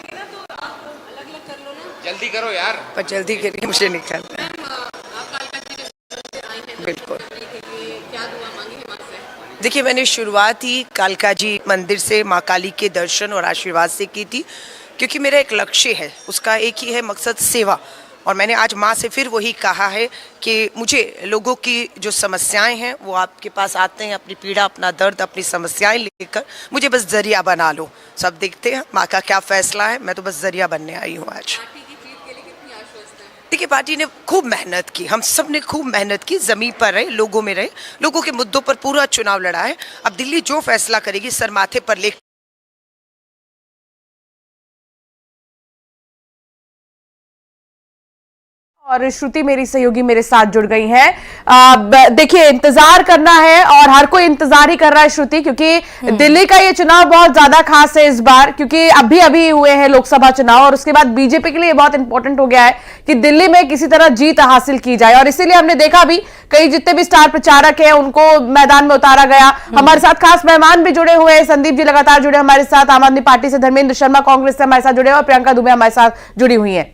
ना तो आप अलग अलग कर लो ना। जल्दी करो यार। पर जल्दी करिए, मुझे निकलना है। बिल्कुल। क्या दुआ मांगी है मां से? देखिए, मैंने शुरुआत ही कालका जी मंदिर से माँ काली के दर्शन और आशीर्वाद से की थी, क्योंकि मेरा एक लक्ष्य है, उसका एक ही है मकसद, सेवा। और मैंने आज माँ से फिर वही कहा है कि मुझे लोगों की जो समस्याएं हैं वो आपके पास आते हैं, अपनी पीड़ा, अपना दर्द, अपनी समस्याएं लेकर, मुझे बस जरिया बना लो। सब देखते हैं माँ का क्या फैसला है, मैं तो बस जरिया बनने आई हूँ आज। देखिए, पार्टी ने खूब मेहनत की, हम सब ने खूब मेहनत की, जमीन पर रहे, लोगों में रहे, लोगों के मुद्दों पर पूरा चुनाव लड़ा है। अब दिल्ली जो फैसला करेगी सर माथे पर ले। और श्रुति मेरी सहयोगी मेरे साथ जुड़ गई हैं। देखिए, इंतजार करना है और हर कोई इंतजार ही कर रहा है श्रुति, क्योंकि दिल्ली का ये चुनाव बहुत ज्यादा खास है इस बार, क्योंकि अभी हुए हैं लोकसभा चुनाव और उसके बाद बीजेपी के लिए बहुत इंपॉर्टेंट हो गया है कि दिल्ली में किसी तरह जीत हासिल की जाए। और इसीलिए हमने देखा भी कई जितने भी स्टार प्रचारक हैं उनको मैदान में उतारा गया। हमारे साथ खास मेहमान भी जुड़े हुए हैं, संदीप जी लगातार जुड़े हमारे साथ, आम आदमी पार्टी से धर्मेंद्र शर्मा कांग्रेस से हमारे साथ जुड़े और प्रियंका दुबे हमारे साथ जुड़ी हुई है।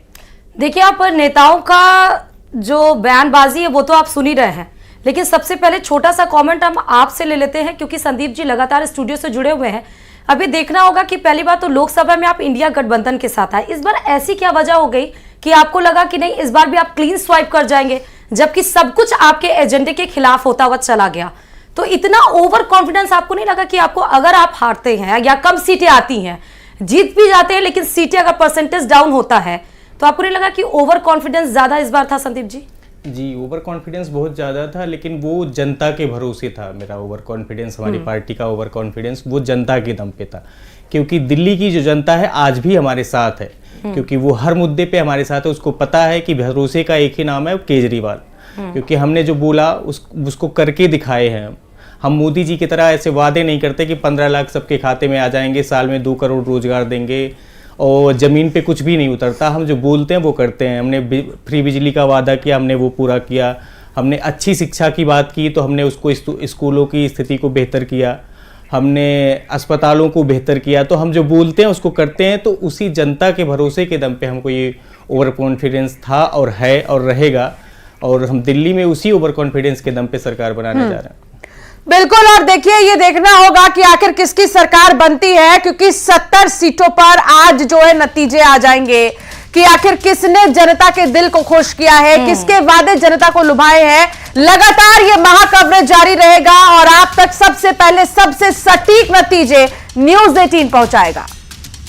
देखिए, आप नेताओं का जो बयानबाजी है वो तो आप सुन ही रहे हैं, लेकिन सबसे पहले छोटा सा कमेंट हम आपसे ले लेते हैं, क्योंकि संदीप जी लगातार स्टूडियो से जुड़े हुए हैं। अभी देखना होगा कि पहली बार तो लोकसभा में आप इंडिया गठबंधन के साथ आए, इस बार ऐसी क्या वजह हो गई कि आपको लगा कि नहीं इस बार भी आप क्लीन स्वाइप कर जाएंगे, जबकि सब कुछ आपके एजेंडे के खिलाफ होता हुआ चला गया? तो इतना ओवर कॉन्फिडेंस आपको नहीं लगा कि आपको, अगर आप हारते हैं या कम सीटें आती हैं, जीत भी जाते हैं लेकिन सीटें अगर परसेंटेज डाउन होता है, तो आपको नहीं लगा कि ओवर कॉन्फिडेंस ज्यादा इस बार था संदीप जी? जी, ओवर कॉन्फिडेंस बहुत ज़्यादा था, लेकिन वो जनता के भरोसे था। मेरा ओवर कॉन्फिडेंस, हमारी पार्टी का ओवर कॉन्फिडेंस वो जनता के दम पे था, क्योंकि दिल्ली की जो जनता है आज भी हमारे साथ है, क्योंकि वो हर मुद्दे पे हमारे साथ है। उसको पता है कि भरोसे का एक ही नाम है, केजरीवाल, क्योंकि हमने जो बोला उसको करके दिखाए हैं। हम मोदी जी की तरह ऐसे वादे नहीं करते कि 15 लाख सबके खाते में आ जाएंगे, साल में 2 करोड़ रोजगार देंगे और ज़मीन पे कुछ भी नहीं उतरता। हम जो बोलते हैं वो करते हैं। हमने फ्री बिजली का वादा किया, हमने वो पूरा किया। हमने अच्छी शिक्षा की बात की तो हमने उसको स्कूलों की स्थिति को बेहतर किया, हमने अस्पतालों को बेहतर किया। तो हम जो बोलते हैं उसको करते हैं। तो उसी जनता के भरोसे के दम पे हमको ये ओवर कॉन्फिडेंस था और है और रहेगा, और हम दिल्ली में उसी ओवर कॉन्फिडेंस के दम पे सरकार बनाने जा रहे हैं। बिल्कुल। और देखिए, ये देखना होगा कि आखिर किसकी सरकार बनती है, क्योंकि 70 सीटों पर आज जो है नतीजे आ जाएंगे कि आखिर किसने जनता के दिल को खुश किया है, किसके वादे जनता को लुभाए हैं। लगातार ये महाकवरेज जारी रहेगा और आप तक सबसे पहले सबसे सटीक नतीजे न्यूज़ 18 पहुंचाएगा।